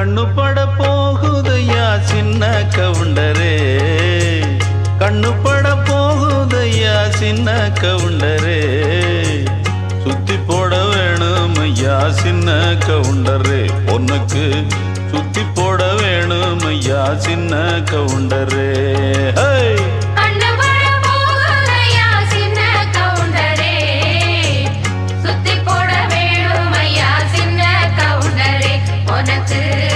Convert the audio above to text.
கண்ணு பட போகுதையா சின்ன கவுண்டரே, கண்ணு பட போகுதையா சின்ன கவுண்டரே, சுத்தி போட வேணும் ஐயா சின்ன கவுண்டரே, உனக்கு சுத்தி போட வேணும் ஐயா சின்ன கவுண்டரே. உனக்கு